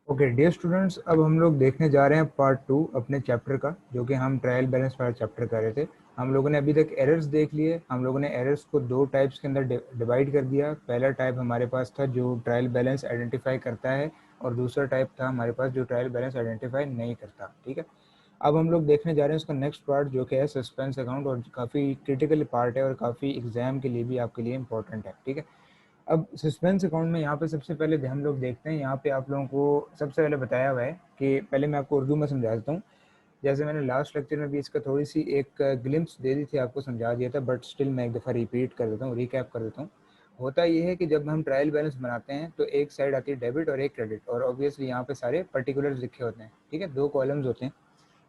Okay dear students, अब हम लोग देखने जा रहे हैं पार्ट 2 अपने चैप्टर का, जो कि हम ट्रायल बैलेंस वाला चैप्टर कर रहे थे। हम लोगों ने अभी तक एरर्स देख लिए। हम लोगों ने एरर्स को दो टाइप्स के अंदर डिवाइड कर दिया। पहला टाइप हमारे पास था जो ट्रायल बैलेंस आइडेंटिफाई करता है, और दूसरा टाइप था हमारे पास जो ट्रायल बैलेंस आइडेंटिफाई नहीं करता। ठीक है, अब हम लोग देखने जा रहे हैं उसका नेक्स्ट पार्ट, जो कि है सस्पेंस अकाउंट, और काफ़ी क्रिटिकल पार्ट है और काफ़ी एग्जाम के लिए भी आपके लिए इंपॉर्टेंट है। ठीक है, अब सस्पेंस अकाउंट में यहाँ पे सबसे पहले हम लोग देखते हैं। यहाँ पे आप लोगों को सबसे पहले बताया हुआ है कि पहले मैं आपको उर्दू में समझा देता हूँ। जैसे मैंने लास्ट लेक्चर में भी इसका थोड़ी सी एक ग्लिम्स दे दी थी, आपको समझा दिया था, बट स्टिल मैं एक दफ़ा रिपीट कर देता हूँ, रिकैप कर देता हूँ। होता ये है कि जब हम ट्रायल बैलेंस बनाते हैं तो एक साइड आती है डेबिट और एक क्रेडिट, और ऑब्वियसली यहाँ पे सारे पर्टिकुलर्स लिखे होते हैं। ठीक है, दो कॉलम्स होते हैं।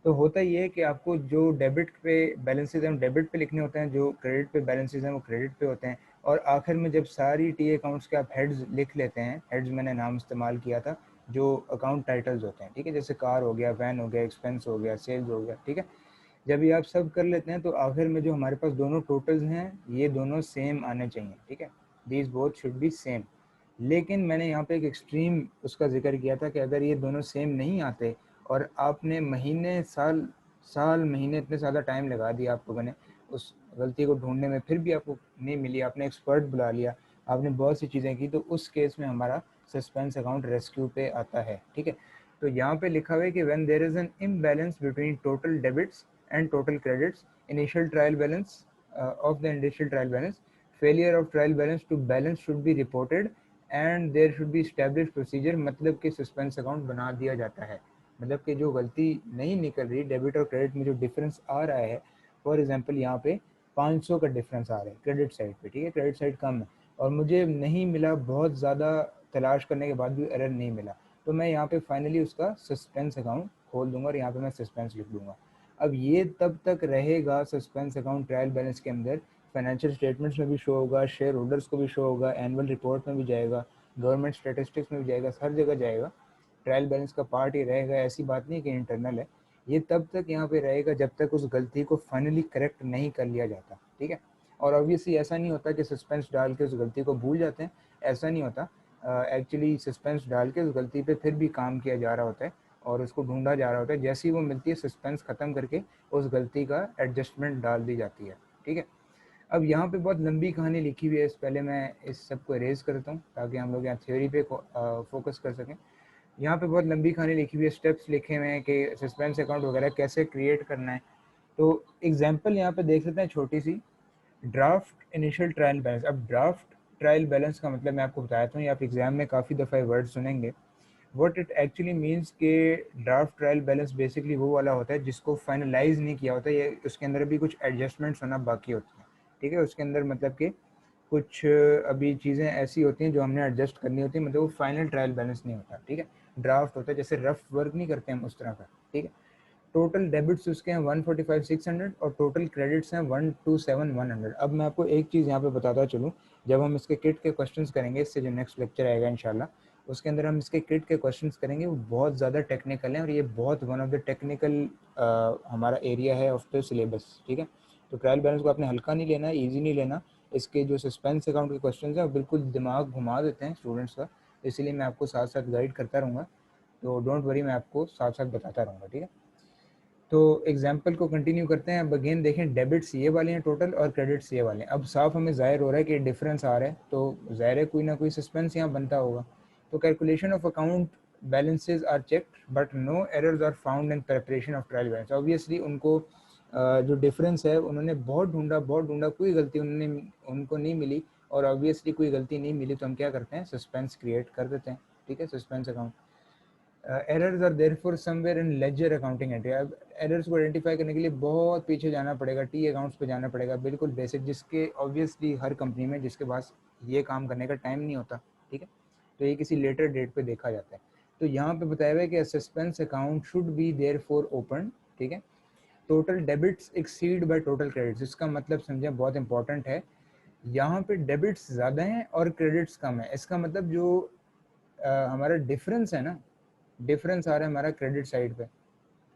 तो होता ये है कि आपको जो डेबिट पे बैलेंसेज हैं डेबिट पे लिखने होते हैं, जो क्रेडिट पे बैलेंसेज हैं वो क्रेडिट पे होते हैं। और आखिर में जब सारी टी अकाउंट्स के आप हेड्स लिख लेते हैं, हेड्स मैंने नाम इस्तेमाल किया था, जो अकाउंट टाइटल्स होते हैं, ठीक है, जैसे कार हो गया, वैन हो गया, एक्सपेंस हो गया, सेल्स हो गया। ठीक है, जब ये आप सब कर लेते हैं तो आखिर में जो हमारे पास दोनों टोटल्स हैं ये दोनों सेम आने चाहिए। ठीक है, these both should be same. लेकिन मैंने यहाँ पे एक एक्सट्रीम उसका जिक्र किया था कि अगर ये दोनों सेम नहीं आते और आपने महीने साल साल महीने इतने ज़्यादा टाइम लगा दिया आप लोगों ने उस गलती को ढूंढने में, फिर भी आपको नहीं मिली, आपने एक्सपर्ट बुला लिया, आपने बहुत सी चीज़ें की, तो उस केस में हमारा सस्पेंस अकाउंट रेस्क्यू पे आता है। ठीक है, तो यहाँ पे लिखा हुआ है कि when there is an imbalance between total debits and total credits, initial trial balance of the initial trial balance, failure of trial balance to balance should be reported and there should be established procedure. मतलब कि suspense account बना दिया जाता है। मतलब कि जो गलती नहीं निकल रही, डेबिट और क्रेडिट में जो डिफरेंस आ रहा है, फॉर एग्जांपल यहाँ पे 500 का डिफरेंस आ रहा है क्रेडिट साइड पे, ठीक है, क्रेडिट साइड कम है, और मुझे नहीं मिला, बहुत ज़्यादा तलाश करने के बाद भी एरर नहीं मिला, तो मैं यहाँ पे फाइनली उसका सस्पेंस अकाउंट खोल दूंगा और यहाँ पे मैं सस्पेंस लिख दूंगा। अब ये तब तक रहेगा सस्पेंस अकाउंट ट्रायल बैलेंस के अंदर, फाइनेंशियल स्टेटमेंट्स में भी शो होगा, शेयर होल्डर्स को भी शो होगा, एनुअल रिपोर्ट में भी जाएगा, गवर्नमेंट स्टेटिस्टिक्स में भी जाएगा, हर जगह जाएगा। ट्रायल बैलेंस का पार्ट ही रहेगा, ऐसी बात नहीं कि इंटरनल है। ये तब तक यहाँ पे रहेगा जब तक उस गलती को फाइनली करेक्ट नहीं कर लिया जाता। ठीक है, और ऑब्वियसली ऐसा नहीं होता कि सस्पेंस डाल के उस गलती को भूल जाते हैं, ऐसा नहीं होता। एक्चुअली सस्पेंस डाल के उस गलती पे फिर भी काम किया जा रहा होता है और उसको ढूंढा जा रहा होता है। जैसे ही वो मिलती है, सस्पेंस ख़त्म करके उस गलती का एडजस्टमेंट डाल दी जाती है। ठीक है, अब यहाँ पे बहुत लंबी कहानी लिखी हुई है, इस पहले मैं इस सब को इरेज करता हूँ ताकि हम लोग यहाँ थ्योरी पे फोकस कर सकें। यहाँ पे बहुत लंबी कहानी लिखी हुई है, स्टेप्स लिखे हुए हैं कि सस्पेंस अकाउंट वगैरह कैसे क्रिएट करना है। तो एग्जांपल यहाँ पे देख लेते हैं छोटी सी, ड्राफ्ट इनिशियल ट्रायल बैलेंस। अब ड्राफ्ट ट्रायल बैलेंस का मतलब मैं आपको बताया था, ये आप एग्जाम में काफ़ी दफ़ा वर्ड सुनेंगे। व्हाट इट एक्चुअली मीन्स के ड्राफ्ट ट्रायल बैलेंस बेसिकली वो वाला होता है जिसको फाइनलाइज नहीं किया होता, ये उसके अंदर भी कुछ एडजस्टमेंट्स होना बाकी होती हैं। ठीक है, उसके अंदर मतलब कि कुछ अभी चीज़ें ऐसी होती हैं जो हमने एडजस्ट करनी होती है, मतलब वो फाइनल ट्रायल बैलेंस नहीं होता। ठीक है, ड्राफ्ट होता है, जैसे रफ वर्क नहीं करते हम उस तरह का। ठीक है, टोटल डेबिट्स उसके हैं 145,600 और टोटल क्रेडिट्स हैं 127,100। अब मैं आपको एक चीज़ यहाँ पे बताता चलूँ, जब हम इसके किट के क्वेश्चंस करेंगे, इससे जो नेक्स्ट लेक्चर आएगा इंशाल्लाह, उसके अंदर हम इसके किट के क्वेश्चंस करेंगे, वो बहुत ज़्यादा टेक्निकल हैं और ये बहुत वन ऑफ द टेक्निकल हमारा एरिया है ऑफ द सिलेबस। ठीक है, तो ट्रायल बैलेंस को आपने हल्का नहीं लेना है, ईजी नहीं लेना। इसके जो सस्पेंस अकाउंट के क्वेश्चन हैं वो बिल्कुल दिमाग घुमा देते हैं स्टूडेंट्स का, इसीलिए मैं आपको साथ साथ गाइड करता रहूँगा। तो डोंट वरी, मैं आपको साथ साथ बताता रहूँगा। ठीक है, तो एग्जाम्पल को कंटिन्यू करते हैं। अब अगेन देखें, डेबिट्स ये वाले हैं टोटल और क्रेडिट्स ये वाले हैं। अब साफ हमें जाहिर हो रहा है कि डिफरेंस आ रहा है, तो जाहिर है कोई ना कोई सस्पेंस यहाँ बनता होगा। तो calculation of account balances are checked but no errors are found in preparation of trial balance. Obviously उनको जो डिफरेंस है उन्होंने बहुत ढूंढा, कोई गलती उनको नहीं मिली, और ऑब्वियसली कोई गलती नहीं मिली तो हम क्या करते हैं, सस्पेंस क्रिएट कर देते हैं। ठीक है, suspense account. Errors are therefore somewhere in ledger accounting entry. अब एरर्स को आइडेंटिफाई करने के लिए बहुत पीछे जाना पड़ेगा, टी अकाउंट्स पे जाना पड़ेगा, बिल्कुल बेसिक, जिसके ऑब्वियसली हर कंपनी में जिसके पास ये काम करने का टाइम नहीं होता। ठीक है, तो ये किसी लेटर डेट पे देखा जाता है। तो यहाँ पे बताया हुआ है कि suspense account should be therefore open. ठीक है, total debits exceed by total credits. इसका मतलब समझें, बहुत इंपॉर्टेंट है। यहाँ पे डेबिट्स ज़्यादा हैं और क्रेडिट्स कम है, इसका मतलब जो हमारा डिफरेंस है ना, डिफरेंस आ रहा है हमारा क्रेडिट साइड पे।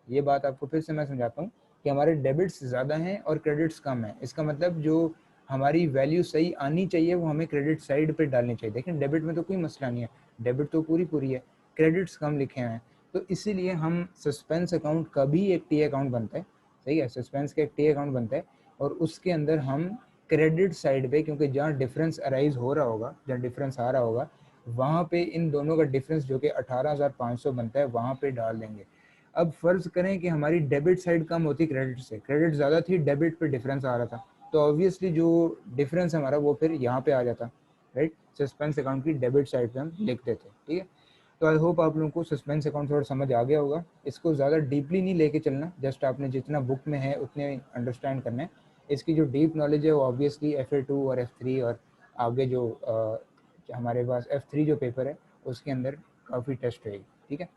ये बात आपको फिर से मैं समझाता हूँ कि हमारे डेबिट्स ज़्यादा हैं और क्रेडिट्स कम है, इसका मतलब जो हमारी वैल्यू सही आनी चाहिए वो हमें क्रेडिट साइड पे डालनी चाहिए। देखें, डेबिट में तो कोई मसला नहीं है, डेबिट तो पूरी पूरी है, क्रेडिट्स कम लिखे हैं, तो इसीलिए हम सस्पेंस अकाउंट का भी एक टी अकाउंट बनता है, सही है, सस्पेंस का एक टी अकाउंट बनता है, और उसके अंदर हम क्रेडिट साइड पे, क्योंकि जहाँ डिफरेंस अराइज हो रहा होगा, जहाँ डिफरेंस आ रहा होगा, वहाँ पे इन दोनों का डिफरेंस जो कि 18,500 बनता है, वहाँ पे डाल देंगे। अब फर्ज करें कि हमारी डेबिट साइड कम होती क्रेडिट से, क्रेडिट ज़्यादा थी, डेबिट पे डिफरेंस आ रहा था, तो ऑब्वियसली जो डिफरेंस हमारा वो फिर यहाँ पे आ जाता, राइट, सस्पेंस अकाउंट की डेबिट साइड पे हम लिख देते, ठीक है। तो आई होप आप लोगों को सस्पेंस अकाउंट थोड़ा समझ आ गया होगा। इसको ज़्यादा डीपली नहीं लेके चलना, जस्ट आपने जितना बुक में है उतने अंडरस्टैंड करना है। इसकी जो डीप नॉलेज है वो ऑब्वियसली FA2 और F3 और आगे जो हमारे पास F3 जो पेपर है उसके अंदर काफ़ी टेस्ट रहेगी, ठीक है।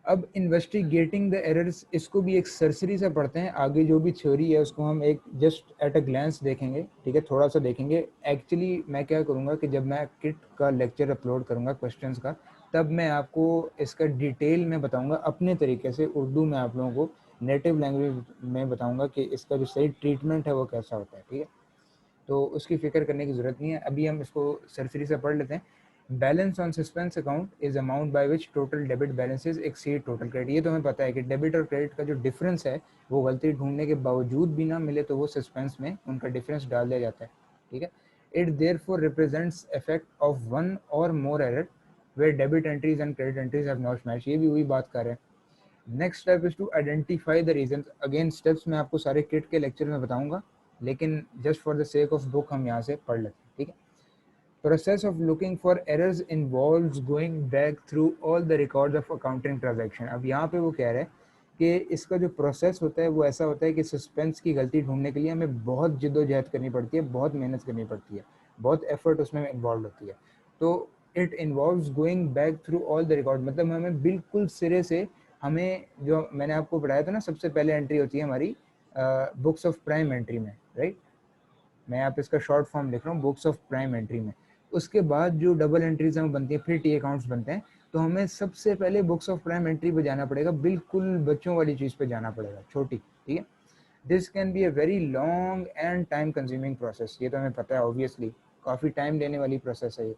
अब इन्वेस्टिगेटिंग द एरर्स, इसको भी एक सरसरी से पढ़ते हैं, आगे जो भी थ्योरी है उसको हम एक जस्ट एट अ ग्लैंस देखेंगे, ठीक है, थोड़ा सा देखेंगे। एक्चुअली मैं क्या करूँगा कि जब मैं किट का लेक्चर अपलोड करूँगा क्वेश्चंस का, तब मैं आपको इसका डिटेल में बताऊँगा अपने तरीके से, उर्दू में आप लोगों को नेटिव लैंग्वेज में बताऊँगा कि इसका जो सही ट्रीटमेंट है वो कैसा होता है, ठीक है। तो उसकी फिक्र करने की ज़रूरत नहीं है, अभी हम इसको सरसरी से पढ़ लेते हैं। Balance on suspense account is amount by which total debit balances exceed total credit. ये तो हमें पता है कि डेबिट और क्रेडिट का जो डिफरेंस है वो गलती ढूंढने के बावजूद भी ना मिले तो वो सस्पेंस में उनका डिफरेंस डाल दिया जाता है, ठीक है। It therefore represents effect of one और more error where debit entries and credit entries have not match. ये भी वही बात कर रहे हैं। Next step is to identify the reason. Again steps मैं आपको सारे किट के लेक्चर में बताऊंगा, लेकिन just for the sake of book हम यहाँ से पढ़ लेते हैं, ठीक है। Process of looking for errors involves going back through all the records of accounting transaction. अब यहाँ पे वो कह रहे हैं कि इसका जो प्रोसेस होता है वो ऐसा होता है कि सस्पेंस की गलती ढूंढने के लिए हमें बहुत जिद्दोजहद करनी पड़ती है, बहुत मेहनत करनी पड़ती है, बहुत एफर्ट उसमें इन्वॉल्व होती है। तो it involves going back through all the record, मतलब हमें बिल्कुल सिरे से, हमें जो मैंने आपको पढ़ाया था ना, सबसे पहले एंट्री होती है हमारी बुक्स ऑफ प्राइम एंट्री में, राइट। मैं आप इसका शॉर्ट फॉर्म लिख रहा हूँ, बुक्स ऑफ प्राइम एंट्री में। उसके बाद जो डबल एंट्रीज हमें बनती हैं, फिर टी अकाउंट्स बनते हैं, तो हमें सबसे पहले बुक्स ऑफ प्राइम एंट्री पे जाना पड़ेगा, बिल्कुल बच्चों वाली चीज़ पे जाना पड़ेगा, छोटी, ठीक है। This can be a very long and time consuming process, ये तो हमें पता है ऑब्वियसली, काफ़ी टाइम लेने वाली प्रोसेस है ये।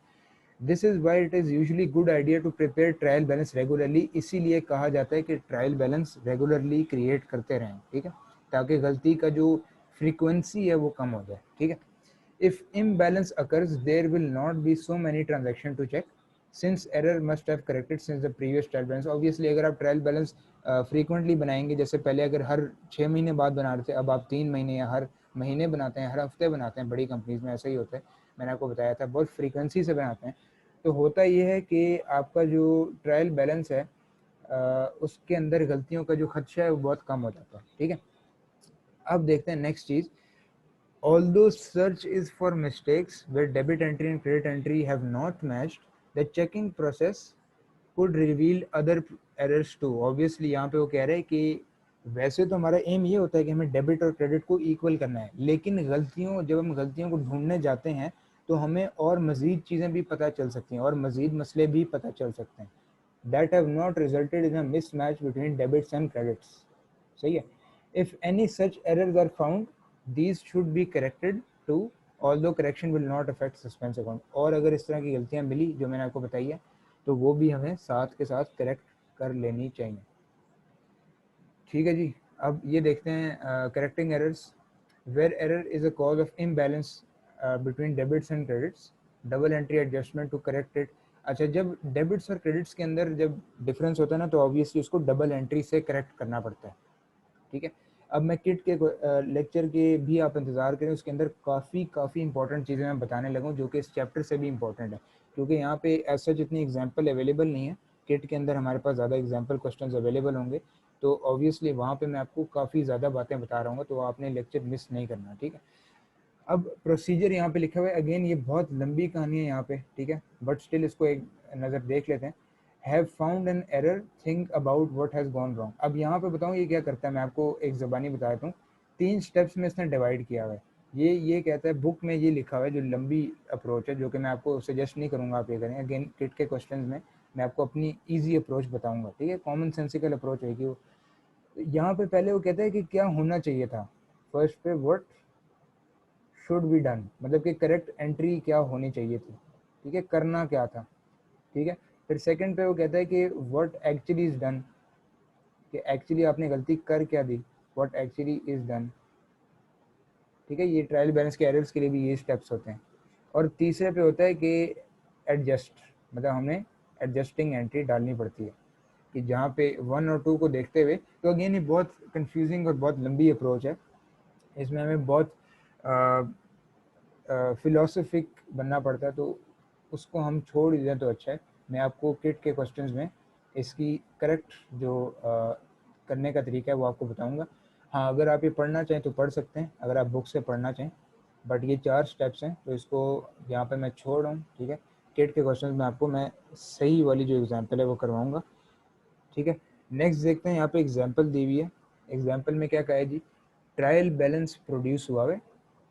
This is why it is usually good idea to prepare trial balance regularly. इसीलिए कहा जाता है कि ट्रायल बैलेंस रेगुलरली क्रिएट करते रहें, ठीक है, ताकि गलती का जो फ्रीक्वेंसी है वो कम हो जाए, ठीक है। If imbalance occurs, there will not be so many transactions to check, since error must have corrected since the previous trial balance. Obviously, अगर आप ट्रायल बैलेंस फ्रीक्वेंटली बनाएंगे, जैसे पहले अगर हर 6 महीने बाद बना रहे थे, अब आप 3 महीने या हर महीने बनाते हैं, हर हफ्ते बनाते हैं, बड़ी कंपनीज में ऐसा ही होता है, मैंने आपको बताया था, बहुत फ्रीक्वेंसी से बनाते हैं। तो होता ये है कि आपका जो ट्रायल बैलेंस है उसके अंदर गलतियों का जो खदशा है वो बहुत कम हो जाता है, ठीक है। अब देखते हैं next cheese. Although search is for mistakes where debit entry and credit entry have not matched, the checking process could reveal other errors too. Obviously यहाँ पे वो कह रहे हैं कि वैसे तो हमारा एम ये होता है कि हमें डेबिट और क्रेडिट को इक्वल करना है, लेकिन जब हम गलतियों को ढूंढने जाते हैं तो हमें और मज़ीद चीज़ें भी पता चल सकती हैं और मज़ीद मसले भी पता चल सकते हैं that have not resulted in a mismatch between debits and credits, सही है। If any such errors are found, these should be corrected too, although correction will not affect suspense account। और अगर इस तरह की गलतियां मिली जो मैंने आपको बताई है तो वो भी हमें साथ के साथ करेक्ट कर लेनी चाहिए, ठीक है जी। अब ये देखते हैं correcting errors. Where error is a cause of imbalance between debits and credits, double entry adjustment to correct it. अच्छा, जब डेबिट्स और क्रेडिट्स के अंदर जब डिफरेंस होता है ना, तो ऑब्वियसली उसको डबल एंट्री से करेक्ट करना पड़ता है, ठीक है। अब मैं किट के लेक्चर के भी आप इंतज़ार करें, उसके अंदर काफ़ी इंपॉर्टेंट चीज़ें मैं बताने लगा जो कि इस चैप्टर से भी इंपॉर्टेंट है, क्योंकि यहाँ पे ऐसा जितनी एग्जांपल अवेलेबल नहीं है, किट के अंदर हमारे पास ज़्यादा एग्जांपल क्वेश्चंस अवेलेबल होंगे, तो ऑब्वियसली वहाँ पे मैं आपको काफ़ी ज़्यादा बातें बता रहा हूँ, तो आपने लेक्चर मिस नहीं करना, ठीक है। अब प्रोसीजर यहाँ पे लिखा हुआ है, अगेन ये बहुत लंबी कहानी है यहाँ पे, ठीक है, बट स्टिल इसको एक नज़र देख लेते हैं। Have found an error, think about what has gone wrong. अब यहाँ पे बताऊँ ये क्या करता है, मैं आपको एक ज़बानी बता देता हूँ। 3 स्टेप्स में इसने डिवाइड किया हुआ है। ये कहता है, बुक में ये लिखा हुआ है, जो लंबी अप्रोच है, जो कि मैं आपको सजेस्ट नहीं करूँगा आप ये करें। अगेन किट के क्वेश्चन में मैं आपको अपनी ईजी अप्रोच बताऊँगा, ठीक है, कॉमन सेंसिकल अप्रोच है कि वो यहाँ पे पहले वो कहता है कि क्या होना चाहिए था, फर्स्ट पे व्हाट शुड बी डन, मतलब कि करेक्ट एंट्री क्या होनी चाहिए थी, ठीक है, करना क्या था, ठीक है। फिर सेकंड पे वो कहता है कि व्हाट एक्चुअली इज डन, कि एक्चुअली आपने गलती कर क्या दी, व्हाट एक्चुअली इज डन। ठीक है, ये ट्रायल बैलेंस के एरर्स के लिए भी ये स्टेप्स होते हैं। और तीसरे पे होता है कि एडजस्ट, मतलब हमें एडजस्टिंग एंट्री डालनी पड़ती है कि जहाँ पे 1 और 2 को देखते हुए। तो अगेन ये बहुत कंफ्यूजिंग और बहुत लंबी अप्रोच है, इसमें हमें बहुत फिलोसफिक बनना पड़ता है, तो उसको हम छोड़ ही दें तो अच्छा है। मैं आपको किट के क्वेश्चंस में इसकी करेक्ट जो करने का तरीका है वो आपको बताऊंगा। हाँ, अगर आप ये पढ़ना चाहें तो पढ़ सकते हैं, अगर आप बुक से पढ़ना चाहें, बट ये 4 स्टेप्स हैं तो इसको यहाँ पे मैं छोड़ रहा हूँ। ठीक है, किट के क्वेश्चंस में आपको मैं सही वाली जो एग्जाम्पल है वो करवाऊँगा। ठीक है, नेक्स्ट देखते हैं, यहाँ पे एग्जाम्पल दी हुई है। एग्जाम्पल में क्या कहा है जी, ट्रायल बैलेंस प्रोड्यूस हुआ है।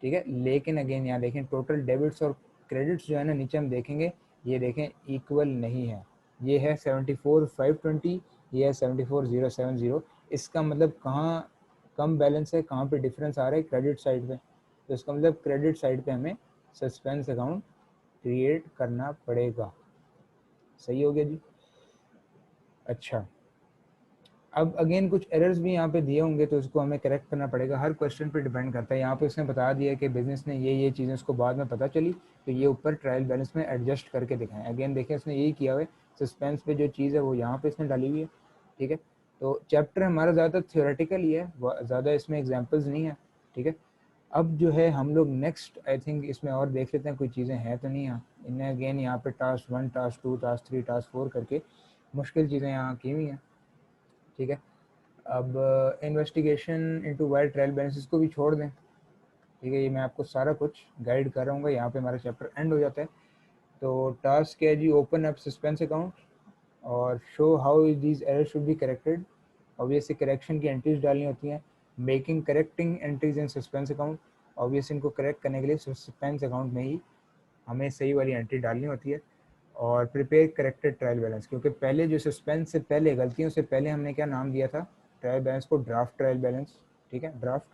ठीक है, लेकिन अगेन यहाँ देखें टोटल डेबिट्स और क्रेडिट्स जो है ना, नीचे हम देखेंगे, ये देखें इक्वल नहीं है। ये है 74,520, ये है 74,070। इसका मतलब कहाँ कम बैलेंस है, कहाँ पे डिफरेंस आ रहा है, क्रेडिट साइड पे। तो इसका मतलब क्रेडिट साइड पे हमें सस्पेंस अकाउंट क्रिएट करना पड़ेगा। सही हो गया जी। अच्छा, अब अगेन कुछ एरर्स भी यहाँ पे दिए होंगे तो इसको हमें करेक्ट करना पड़ेगा, हर क्वेश्चन पे डिपेंड करता है। यहाँ पे उसने बता दिया कि बिजनेस ने ये चीज़ें उसको बाद में पता चली, तो ये ऊपर ट्रायल बैलेंस में एडजस्ट करके दिखाएं। अगेन देखें उसने यही किया हुआ है, सस्पेंस पे जो चीज़ है वो यहाँ पे इसने डाली हुई है। ठीक है, तो चैप्टर हमारा ज़्यादा थियोरेटिकल ही है, ज़्यादा इसमें एग्जाम्पल्स नहीं है। ठीक है, अब जो है हम लोग नेक्स्ट आई थिंक इसमें और देख लेते हैं कोई चीज़ें हैं तो नहीं। यहाँ इन्हें अगेन यहाँ पे टास्क 1, टास्क 2, टास्क 3, टास्क 4 करके मुश्किल चीज़ें यहाँ की हुई हैं। ठीक है, अब investigation into wide trial balance इसको भी छोड़ दें। ठीक है, ये मैं आपको सारा कुछ गाइड कर रहा हूँ, यहाँ पे हमारा चैप्टर एंड हो जाता है। तो टास्क क्या है जी, ओपन अप सस्पेंस अकाउंट और show how these error should be corrected. Obviously correction की एंट्रीज डालनी होती हैं। Making correcting entries in suspense account, obviously इनको करेक्ट करने के लिए सस्पेंस अकाउंट में ही हमें सही वाली एंट्री डालनी होती है। और प्रिपेयर करेक्टेड ट्रायल बैलेंस, क्योंकि पहले जो सस्पेंस से पहले गलतियों से पहले हमने क्या नाम दिया था ट्रायल बैलेंस को, ड्राफ्ट ट्रायल बैलेंस। ठीक है, ड्राफ्ट।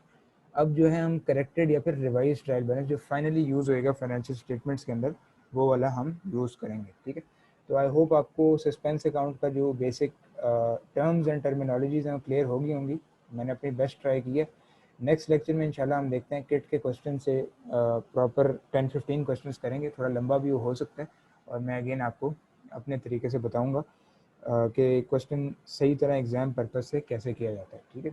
अब जो है हम करेक्टेड या फिर रिवाइज ट्रायल बैलेंस जो फाइनली यूज़ होएगा फाइनेंशियल स्टेटमेंट्स के अंदर, वो वाला हम यूज़ करेंगे। ठीक है, तो आई होप आपको सस्पेंस अकाउंट का जो बेसिक टर्म्स एंड टर्मिनोलॉजीज हैं क्लियर होगी होंगी। मैंने अपनी बेस्ट ट्राई की है। नेक्स्ट लेक्चर में इंशाल्लाह हम देखते हैं किट के क्वेश्चन से प्रॉपर 10-15 क्वेश्चंस करेंगे, थोड़ा लंबा भी हो सकता है, और मैं अगेन आपको अपने तरीके से बताऊंगा कि क्वेश्चन सही तरह एग्ज़ाम पर्पज़ से कैसे किया जाता है। ठीक है।